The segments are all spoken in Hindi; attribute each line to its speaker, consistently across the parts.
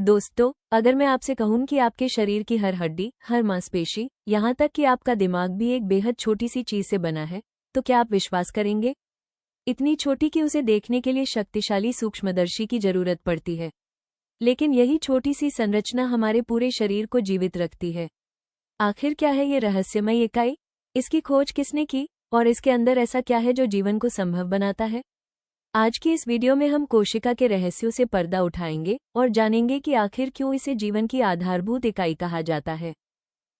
Speaker 1: दोस्तों, अगर मैं आपसे कहूं कि आपके शरीर की हर हड्डी, हर मांसपेशी, यहाँ तक कि आपका दिमाग भी एक बेहद छोटी सी चीज से बना है, तो क्या आप विश्वास करेंगे? इतनी छोटी कि उसे देखने के लिए शक्तिशाली सूक्ष्मदर्शी की जरूरत पड़ती है। लेकिन यही छोटी सी संरचना हमारे पूरे शरीर को जीवित रखती है। आखिर क्या है ये रहस्यमय इकाई? इसकी खोज किसने की और इसके अंदर ऐसा क्या है जो जीवन को संभव बनाता है? आज की इस वीडियो में हम कोशिका के रहस्यों से पर्दा उठाएंगे और जानेंगे कि आखिर क्यों इसे जीवन की आधारभूत इकाई कहा जाता है।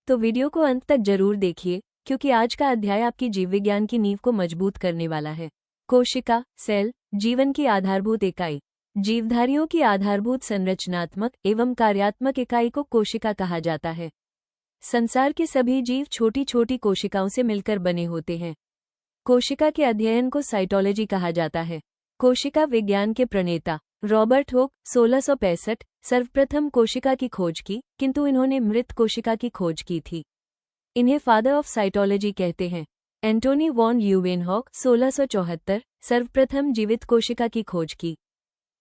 Speaker 1: तो वीडियो को अंत तक जरूर देखिए, क्योंकि आज का अध्याय आपकी जीवविज्ञान की नींव को मजबूत करने वाला है। कोशिका, सेल, जीवन की आधारभूत इकाई। जीवधारियों की आधारभूत संरचनात्मक एवं कार्यात्मक इकाई को कोशिका कहा जाता है। संसार के सभी जीव छोटी छोटी कोशिकाओं से मिलकर बने होते हैं। कोशिका के अध्ययन को साइटोलॉजी कहा जाता है। कोशिका विज्ञान के प्रणेता रॉबर्ट हुक 1665 सर्वप्रथम कोशिका की खोज की, किंतु इन्होंने मृत कोशिका की खोज की थी। इन्हें फादर ऑफ साइटोलॉजी कहते हैं। एंटोनी वॉन ल्यूवेनहॉक 1674 सर्वप्रथम जीवित कोशिका की खोज की।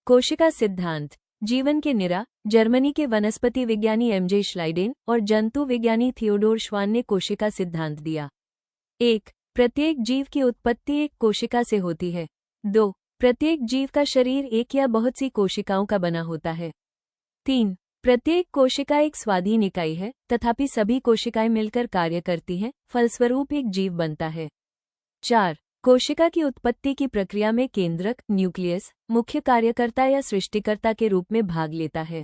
Speaker 1: कोशिका सिद्धांत। जीवन के निरा, जर्मनी के वनस्पति विज्ञानी एमजे श्लाइडेन और जंतु विज्ञानी थियोडोर श्वान ने कोशिका सिद्धांत दिया। 1. प्रत्येक जीव की उत्पत्ति एक कोशिका से होती है। 2. प्रत्येक जीव का शरीर एक या बहुत सी कोशिकाओं का बना होता है। 3. प्रत्येक कोशिका एक स्वाधीन इकाई है, तथापि सभी कोशिकाएं मिलकर कार्य करती हैं, फलस्वरूप एक जीव बनता है। 4. कोशिका की उत्पत्ति की प्रक्रिया में केंद्रक, न्यूक्लियस, मुख्य कार्यकर्ता या सृष्टिकर्ता के रूप में भाग लेता है।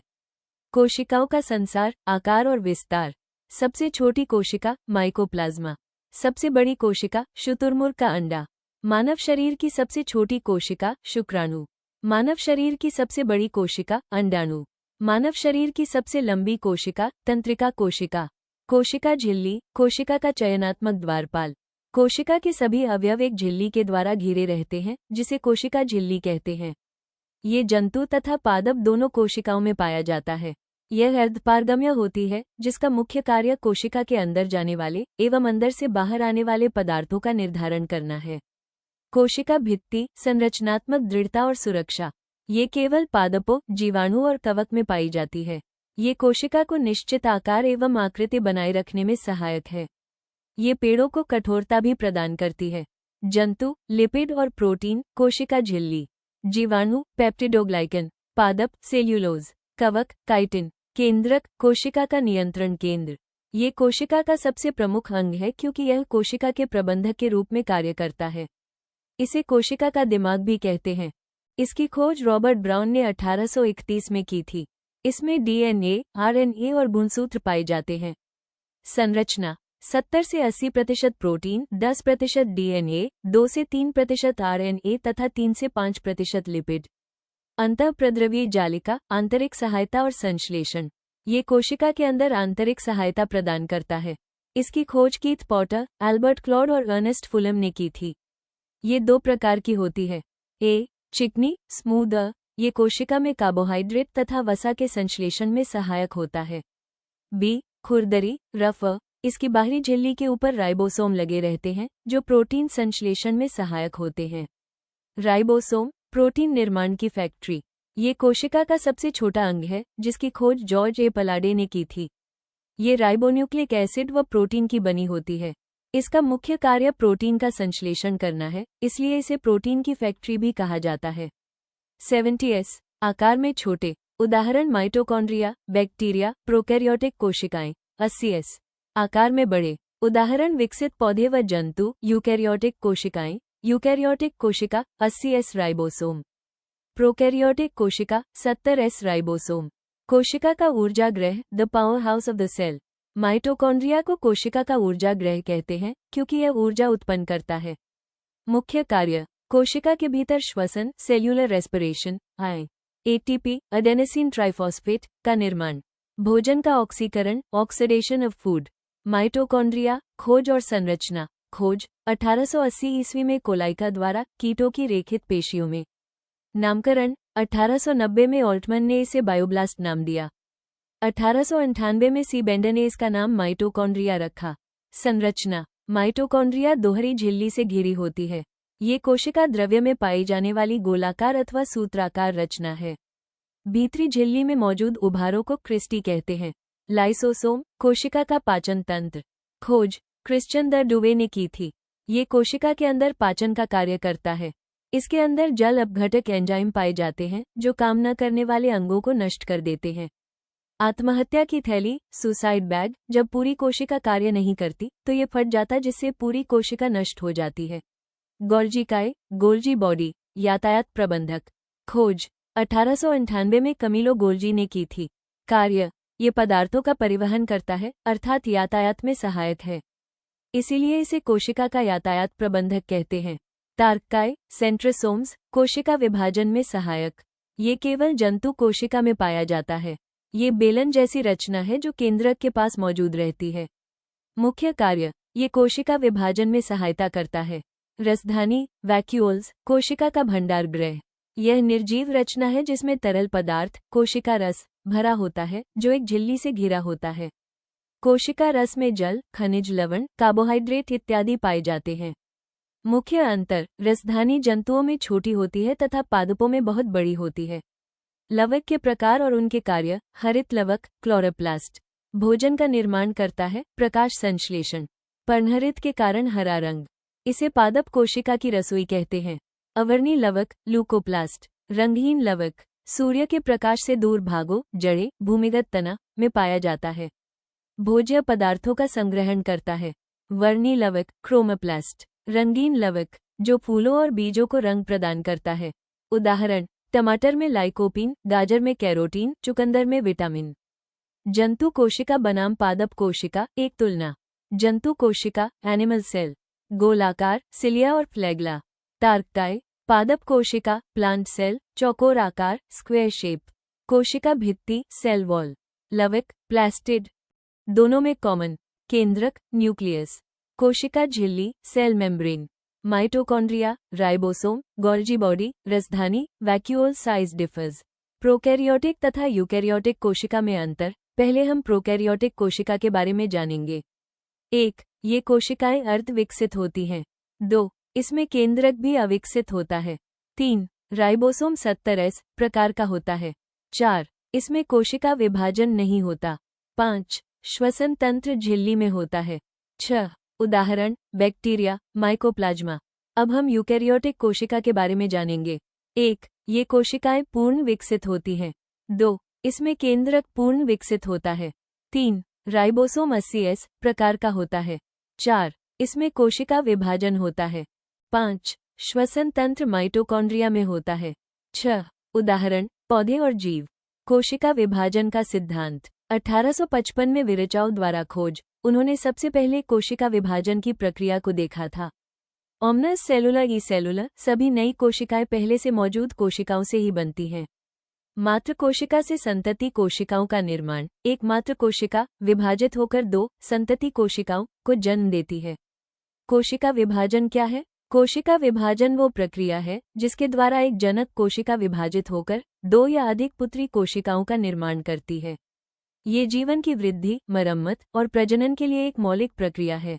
Speaker 1: कोशिकाओं का संसार, आकार और विस्तार। सबसे छोटी कोशिका माइकोप्लाज्मा। सबसे बड़ी कोशिका शुतुरमुर्ग का अंडा। मानव शरीर की सबसे छोटी कोशिका शुक्राणु। मानव शरीर की सबसे बड़ी कोशिका अंडाणु। मानव शरीर की सबसे लंबी कोशिका तंत्रिका कोशिका। कोशिका झिल्ली, कोशिका का चयनात्मक द्वारपाल। कोशिका के सभी अवयव एक झिल्ली के द्वारा घिरे रहते हैं, जिसे कोशिका झिल्ली कहते हैं। ये जंतु तथा पादप दोनों कोशिकाओं में पाया जाता है। यह अर्धपारगम्य होती है, जिसका मुख्य कार्य कोशिका के अंदर जाने वाले एवं अंदर से बाहर आने वाले पदार्थों का निर्धारण करना है। कोशिका भित्ति, संरचनात्मक दृढ़ता और सुरक्षा। ये केवल पादपों, जीवाणु और कवक में पाई जाती है। ये कोशिका को निश्चित आकार एवं आकृति बनाए रखने में सहायक है। ये पेड़ों को कठोरता भी प्रदान करती है। जंतु, लिपिड और प्रोटीन, कोशिका झिल्ली। जीवाणु, पेप्टिडोग्लाइकन। पादप, सेल्यूलोज। कवक, काइटिन। केंद्रक, कोशिका का नियंत्रण केंद्र। ये कोशिका का सबसे प्रमुख अंग है, क्योंकि यह कोशिका के प्रबंधक के रूप में कार्य करता है। इसे कोशिका का दिमाग भी कहते हैं। इसकी खोज रॉबर्ट ब्राउन ने 1831 में की थी। इसमें डीएनए, आरएनए और गुणसूत्र पाए जाते हैं। संरचना। 70 से 80% प्रोटीन, 10% डीएनए, 2 से 3% आरएनए तथा 3 से 5% लिपिड। अंतःप्रद्रवीय जालिका, आंतरिक सहायता और संश्लेषण। ये कोशिका के अंदर आंतरिक सहायता प्रदान करता है। इसकी खोज कीथ पॉटर, एल्बर्ट क्लॉड और अर्नेस्ट फुलम ने की थी। ये 2 प्रकार की होती है। ए. चिकनी, स्मूद। ये कोशिका में कार्बोहाइड्रेट तथा वसा के संश्लेषण में सहायक होता है। बी. खुरदरी, रफ। इसकी बाहरी झिल्ली के ऊपर राइबोसोम लगे रहते हैं, जो प्रोटीन संश्लेषण में सहायक होते हैं। राइबोसोम, प्रोटीन निर्माण की फैक्ट्री। ये कोशिका का सबसे छोटा अंग है, जिसकी खोज जॉर्ज ए. पलाडे ने की थी। ये राइबोन्यूक्लिक एसिड व प्रोटीन की बनी होती है। इसका मुख्य कार्य प्रोटीन का संश्लेषण करना है, इसलिए इसे प्रोटीन की फैक्ट्री भी कहा जाता है। 70s, आकार में छोटे। उदाहरण माइटोकॉन्ड्रिया, बैक्टीरिया, प्रोकैरियोटिक कोशिकाएं। 80s, आकार में बड़े। उदाहरण विकसित पौधे व जंतु, यूकैरियोटिक कोशिकाएं। यूकैरियोटिक कोशिका 80s राइबोसोम। प्रोकैरियोटिक कोशिका 70s राइबोसोम। कोशिका का ऊर्जा ग्रह, the power house of the cell. Mitochondria को कोशिका का ऊर्जा ग्रह कहते हैं, क्योंकि यह ऊर्जा उत्पन्न करता है। मुख्य कार्य। कोशिका के भीतर श्वसन, cellular respiration, ATP, adenosine triphosphate का निर्माण। भोजन का ऑक्सीकरण, ऑक्सीडेशन ऑफ फूड। माइटोकॉन्ड्रिया, खोज और संरचना। खोज 1880 ईस्वी में कोलाइका द्वारा, कीटों की रेखित पेशियों में। नामकरण 1890 में ऑल्टमन ने इसे बायोब्लास्ट नाम दिया। 1898 में सी बेंडर ने इसका नाम माइटोकॉन्ड्रिया रखा। संरचना। माइटोकॉन्ड्रिया दोहरी झिल्ली से घिरी होती है। ये कोशिका द्रव्य में पाई जाने वाली गोलाकार अथवा सूत्राकार रचना है। भीतरी झिल्ली में मौजूद उभारों को क्रिस्टी कहते हैं। लाइसोसोम, कोशिका का पाचन तंत्र। खोज क्रिश्चियन द डुवे ने की थी। ये कोशिका के अंदर पाचन का कार्य करता है। इसके अंदर जल अपघटक एंजाइम पाए जाते हैं जो काम न करने वाले अंगों को नष्ट कर देते हैं। आत्महत्या की थैली, सुसाइड बैग, जब पूरी कोशिका कार्य नहीं करती तो ये फट जाता जिससे पूरी कोशिका नष्ट हो जाती है। गोल्जी काय, गोल्जी बॉडी, यातायात प्रबंधक। खोज 1898 में कमीलो गोल्जी ने की थी। कार्य ये पदार्थों का परिवहन करता है अर्थात यातायात में सहायक है, इसीलिए इसे कोशिका का यातायात प्रबंधक कहते हैं। तार्काय, सेंट्रोसोम्स, कोशिका विभाजन में सहायक। ये केवल जंतु कोशिका में पाया जाता है। ये बेलन जैसी रचना है जो केंद्रक के पास मौजूद रहती है। मुख्य कार्य ये कोशिका विभाजन में सहायता करता है। रसधानी, वैक्यूल्स, कोशिका का भंडार गृह। यह निर्जीव रचना है जिसमें तरल पदार्थ, कोशिका रस, भरा होता है जो एक झिल्ली से घिरा होता है। कोशिका रस में जल, खनिज लवण, कार्बोहाइड्रेट इत्यादि पाए जाते हैं। मुख्य अंतर रसधानी जंतुओं में छोटी होती है तथा पादपों में बहुत बड़ी होती है। लवक के प्रकार और उनके कार्य। हरित लवक, क्लोरोप्लास्ट, भोजन का निर्माण करता है, प्रकाश संश्लेषण। पर्णहरित के कारण हरा रंग, इसे पादप कोशिका की रसोई कहते हैं। अवर्णी लवक, ल्यूकोप्लास्ट, रंगहीन लवक, सूर्य के प्रकाश से दूर भागों, जड़ें, भूमिगत तना में पाया जाता है। भोज्य पदार्थों का संग्रहण करता है। वर्णी लवक, क्रोमोप्लास्ट, रंगीन लवक, जो फूलों और बीजों को रंग प्रदान करता है। उदाहरण टमाटर में लाइकोपीन, गाजर में कैरोटीन, चुकंदर में विटामिन। जंतु कोशिका बनाम पादप कोशिका, एक तुलना। जंतु कोशिका, एनिमल सेल, गोलाकार, सिलिया और फ्लैगला। तार्काय, पादप कोशिका, प्लांट सेल, चौकोर आकार, स्क्वायर शेप। कोशिका भित्ति, सेल वॉल। लवक, प्लास्टिड, दोनों में कॉमन। केंद्रक, न्यूक्लियस। कोशिका झिल्ली, cell membrane. Mitochondria, ribosome, Golgi body, रसधानी, वैक्यूल साइज डिफर्स। प्रोकैरियोटिक तथा यूकैरियोटिक कोशिका में अंतर। पहले हम प्रोकैरियोटिक कोशिका के बारे में जानेंगे। 1. ये कोशिकाएं अर्ध विकसित होती हैं। 2. इसमें केंद्रक भी अविकसित होता है। 3. राइबोसोम 70S प्रकार का होता है। 4. इसमें कोशिका विभाजन नहीं होता। 5. श्वसन तंत्र झिल्ली में होता है। 6. उदाहरण बैक्टीरिया, माइकोप्लाज्मा। अब हम यूकैरियोटिक कोशिका के बारे में जानेंगे। 1. ये कोशिकाएं पूर्ण विकसित होती हैं। 2. इसमें केंद्रक पूर्ण विकसित होता है। 3. राइबोसोम 80S प्रकार का होता है। 4. इसमें कोशिका विभाजन होता है। 5. श्वसन तंत्र माइटोकॉन्ड्रिया में होता है। 6. उदाहरण पौधे और जीव। कोशिका विभाजन का सिद्धांत 1855 में विरचाउ द्वारा खोज। उन्होंने सबसे पहले कोशिका विभाजन की प्रक्रिया को देखा था। ओमनस सेलुला ई सेलुला, सभी नई कोशिकाएं पहले से मौजूद कोशिकाओं से ही बनती हैं। मात्र कोशिका से संतति कोशिकाओं का निर्माण। एक मात्र कोशिका विभाजित होकर 2 संतति कोशिकाओं को जन्म देती है। कोशिका विभाजन क्या है? कोशिका विभाजन वो प्रक्रिया है जिसके द्वारा एक जनक कोशिका विभाजित होकर 2 या अधिक पुत्री कोशिकाओं का निर्माण करती है। ये जीवन की वृद्धि, मरम्मत और प्रजनन के लिए एक मौलिक प्रक्रिया है।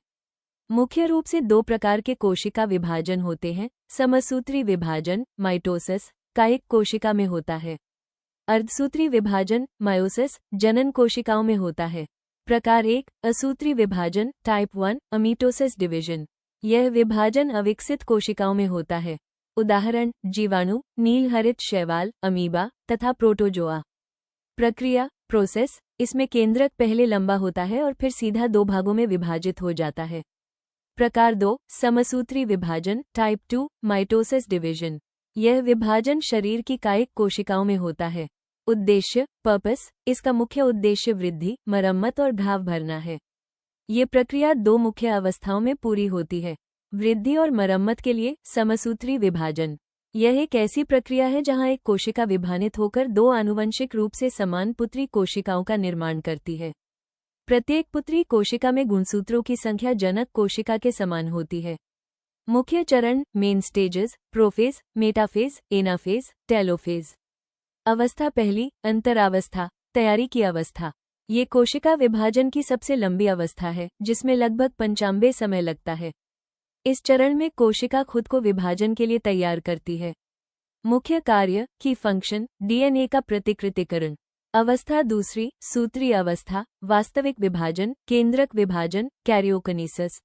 Speaker 1: मुख्य रूप से 2 प्रकार के कोशिका विभाजन होते हैं। समसूत्री विभाजन, माइटोसिस, कायिक कोशिका में होता है। अर्धसूत्री विभाजन, मायोसिस, जनन कोशिकाओं में होता है। प्रकार 1, असूत्री विभाजन, टाइप 1, अमीटोसिस डिवीजन। यह विभाजन अविकसित कोशिकाओं में होता है। उदाहरण जीवाणु, नीलहरित शैवाल, अमीबा तथा प्रोटोजोआ। प्रक्रिया, प्रोसेस, इसमें केंद्रक पहले लंबा होता है और फिर सीधा 2 भागों में विभाजित हो जाता है। प्रकार 2, समसूत्री विभाजन, टाइप 2, माइटोसिस डिवीजन। यह विभाजन शरीर की कायिक कोशिकाओं में होता है। उद्देश्य, पर्पस, इसका मुख्य उद्देश्य वृद्धि, मरम्मत और घाव भरना है। ये प्रक्रिया 2 मुख्य अवस्थाओं में पूरी होती है। वृद्धि और मरम्मत के लिए समसूत्री विभाजन। यह एक ऐसी प्रक्रिया है जहां एक कोशिका विभाजित होकर 2 आनुवंशिक रूप से समान पुत्री कोशिकाओं का निर्माण करती है। प्रत्येक पुत्री कोशिका में गुणसूत्रों की संख्या जनक कोशिका के समान होती है। मुख्य चरण, main stages, prophase, metaphase, anaphase, telophase. अवस्था पहली, अंतरावस्था, तैयारी की अवस्था। ये कोशिका विभाजन की सबसे लंबी अवस्था है जिसमें लगभग 95 समय लगता है। इस चरण में कोशिका खुद को विभाजन के लिए तैयार करती है। मुख्य कार्य की फंक्शन डीएनए का प्रतिकृतिकरण। अवस्था दूसरी सूत्री अवस्था, वास्तविक विभाजन, केंद्रक विभाजन, कैरियोकिनेसिस।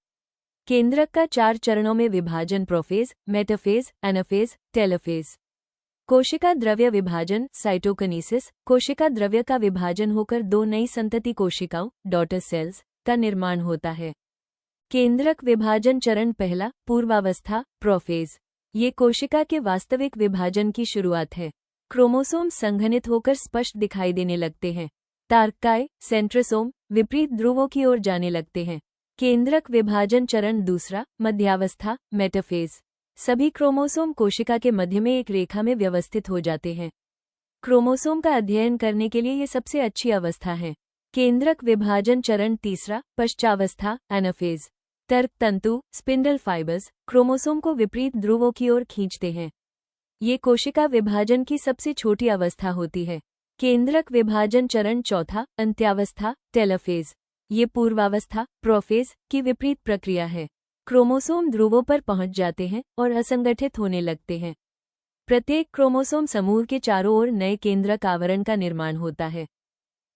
Speaker 1: केंद्रक का 4 चरणों में विभाजन प्रोफेज, मेटाफेज, एनाफेज, टेलोफेज। कोशिका द्रव्य विभाजन साइटोकिनेसिस। कोशिका द्रव्य का विभाजन होकर 2 नई संतति कोशिकाओं डॉटर सेल्स का निर्माण होता है। केंद्रक विभाजन चरण पहला पूर्वावस्था प्रोफेज। ये कोशिका के वास्तविक विभाजन की शुरुआत है। क्रोमोसोम संघनित होकर स्पष्ट दिखाई देने लगते हैं। तार्काय सेंट्रोसोम विपरीत ध्रुवों की ओर जाने लगते हैं। केंद्रक विभाजन चरण दूसरा मध्यावस्था मेटाफेज। सभी क्रोमोसोम कोशिका के मध्य में एक रेखा में व्यवस्थित हो जाते हैं। क्रोमोसोम का अध्ययन करने के लिए ये सबसे अच्छी अवस्था है। केंद्रक विभाजन चरण तीसरा पश्चावस्था एनाफेज। तर्क तंतु स्पिंडल फाइबर्स क्रोमोसोम को विपरीत ध्रुवों की ओर खींचते हैं। ये कोशिका विभाजन की सबसे छोटी अवस्था होती है। केंद्रक विभाजन चरण चौथा अंत्यावस्था टेलोफेज। ये पूर्वावस्था प्रोफेज की विपरीत प्रक्रिया है। क्रोमोसोम ध्रुवों पर पहुंच जाते हैं और असंगठित होने लगते हैं। प्रत्येक क्रोमोसोम समूह के चारों ओर नए केंद्रक आवरण का निर्माण होता है।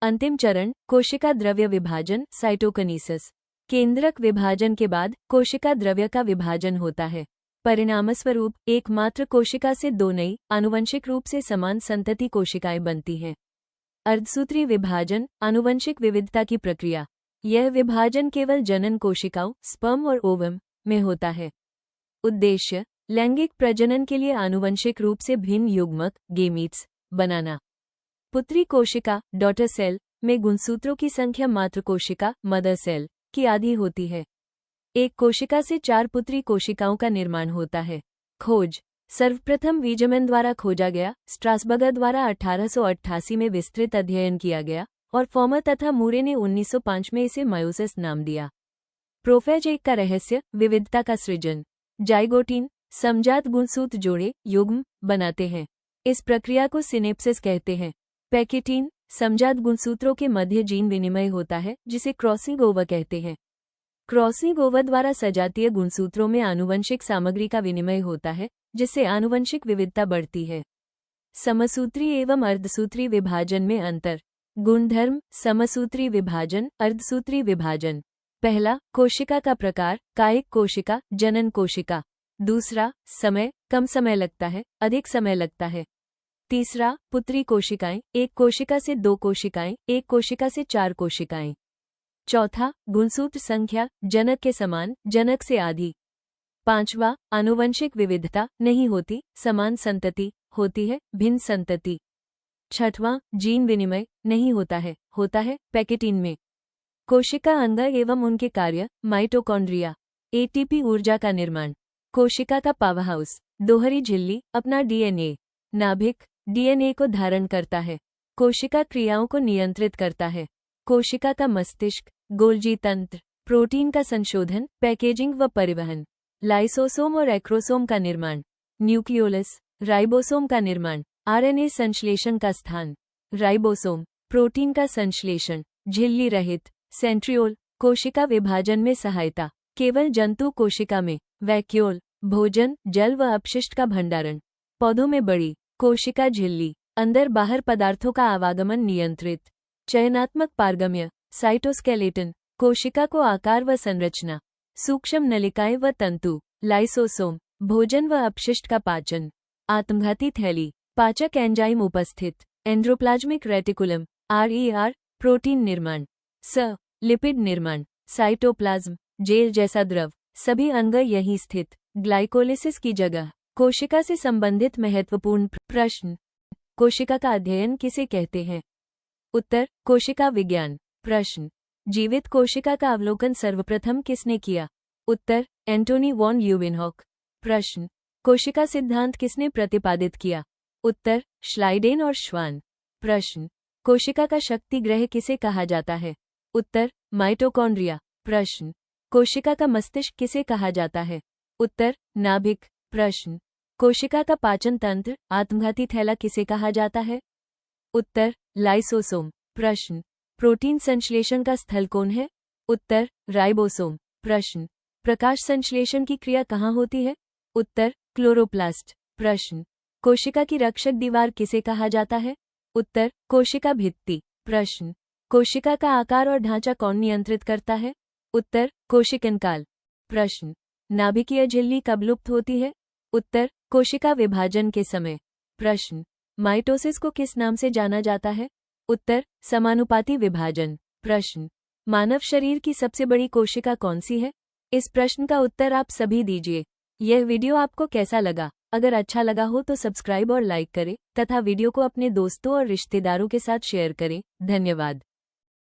Speaker 1: अंतिम चरण कोशिका द्रव्य विभाजन साइटोकिनेसिस। केंद्रक विभाजन के बाद कोशिका द्रव्य का विभाजन होता है। परिणामस्वरूप एकमात्र कोशिका से 2 नई आनुवंशिक रूप से समान संतति कोशिकाएं बनती हैं। अर्धसूत्री विभाजन आनुवंशिक विविधता की प्रक्रिया। यह विभाजन केवल जनन कोशिकाओं स्पर्म और ओवम में होता है। उद्देश्य लैंगिक प्रजनन के लिए आनुवंशिक रूप से भिन्न युग्मक गेमीट्स बनाना। पुत्री कोशिका डॉटर सेल में गुणसूत्रों की संख्या मातृ कोशिका मदर सेल की आधी होती है। एक कोशिका से 4 पुत्री कोशिकाओं का निर्माण होता है। खोज सर्वप्रथम वीजमैन द्वारा खोजा गया। स्ट्रासबर्गर द्वारा 1888 में विस्तृत अध्ययन किया गया और फॉर्मर तथा मूरे ने 1905 में इसे मायोसिस नाम दिया। प्रोफेज 1 का रहस्य विविधता का सृजन। जाइगोटीन समजात गुणसूत्र जोड़े युग्म बनाते हैं। इस प्रक्रिया को सिनेप्सिस कहते हैं। पैकेटीन समजात गुणसूत्रों के मध्य जीन विनिमय होता है जिसे क्रॉसिंग ओवर कहते हैं। क्रॉसिंग ओवर द्वारा सजातीय गुणसूत्रों में आनुवंशिक सामग्री का विनिमय होता है जिससे आनुवंशिक विविधता बढ़ती है। समसूत्री एवं अर्धसूत्री विभाजन में अंतर। गुणधर्म समसूत्री विभाजन अर्धसूत्री विभाजन। पहला कोशिका का प्रकार कायिक कोशिका जनन कोशिका। दूसरा समय कम समय लगता है अधिक समय लगता है। तीसरा पुत्री कोशिकाएं एक कोशिका से 2 कोशिकाएं एक कोशिका से 4 कोशिकाएं। चौथा गुणसूत्र संख्या जनक के समान जनक से आधी। पांचवा आनुवंशिक विविधता नहीं होती समान संतति होती है भिन्न संतति। छठवां जीन विनिमय नहीं होता है पैकेटीन में। कोशिका अंग एवं उनके कार्य माइटोकॉन्ड्रिया एटीपी ऊर्जा का निर्माण। कोशिका का पावरहाउस दोहरी झिल्ली अपना डीएनए। नाभिक डीएनए को धारण करता है। कोशिका क्रियाओं को नियंत्रित करता है। कोशिका का मस्तिष्क गोल्जी तंत्र। प्रोटीन का संशोधन पैकेजिंग व परिवहन। लाइसोसोम और एक्रोसोम का निर्माण। न्यूक्लियोलस राइबोसोम का निर्माण। आरएनए संश्लेषण का स्थान। राइबोसोम प्रोटीन का संश्लेषण। झिल्ली रहित सेंट्रियोल कोशिका विभाजन में सहायता। केवल जंतु कोशिका में वैक्यूल भोजन जल व अपशिष्ट का भंडारण। पौधों में बड़ी कोशिका झिल्ली अंदर बाहर पदार्थों का आवागमन नियंत्रित। चयनात्मक पारगम्य साइटोस्केलेटन कोशिका को आकार व संरचना। सूक्ष्म नलिकाएं व तंतु लाइसोसोम भोजन व अपशिष्ट का पाचन। आत्मघाती थैली पाचक एंजाइम उपस्थित। एंड्रोप्लाज्मिक रेटिकुलम RER प्रोटीन निर्माण। लिपिड निर्माण। साइटोप्लाज्म जेल जैसा द्रव। सभी अंग यहीं स्थित। ग्लाइकोलिसिस की जगह। कोशिका से संबंधित महत्वपूर्ण प्रश्न। कोशिका का अध्ययन किसे कहते हैं? उत्तर कोशिका विज्ञान। प्रश्न जीवित कोशिका का अवलोकन सर्वप्रथम किसने किया? उत्तर एंटोनी वॉन ल्यूवेनहॉक। प्रश्न कोशिका सिद्धांत किसने प्रतिपादित किया? उत्तर श्लाइडेन और श्वान। प्रश्न कोशिका का शक्ति ग्रह किसे कहा जाता है? उत्तर माइटोकॉन्ड्रिया। प्रश्न कोशिका का मस्तिष्क किसे कहा जाता है? उत्तर नाभिक। प्रश्न कोशिका का पाचन तंत्र आत्मघाती थैला किसे कहा जाता है? उत्तर लाइसोसोम। प्रश्न प्रोटीन संश्लेषण का स्थल कौन है? उत्तर राइबोसोम। प्रश्न प्रकाश संश्लेषण की क्रिया कहाँ होती है? उत्तर क्लोरोप्लास्ट। प्रश्न कोशिका की रक्षक दीवार किसे कहा जाता है? उत्तर, कोशिका भित्ति। प्रश्न, कोशिका का आकार और ढांचा कौन नियंत्रित करता है? उत्तर, कोशिकनकाल। प्रश्न, नाभिकीय झिल्ली कब लुप्त होती है? उत्तर, कोशिका विभाजन के समय। प्रश्न, माइटोसिस को किस नाम से जाना जाता है? उत्तर, समानुपाती विभाजन। प्रश्न, मानव शरीर की सबसे बड़ी कोशिका कौन सी है? इस प्रश्न का उत्तर आप सभी दीजिए। यह वीडियो आपको कैसा लगा? अगर अच्छा लगा हो तो सब्सक्राइब और लाइक करें तथा वीडियो को अपने दोस्तों और रिश्तेदारों के साथ शेयर करें। धन्यवाद।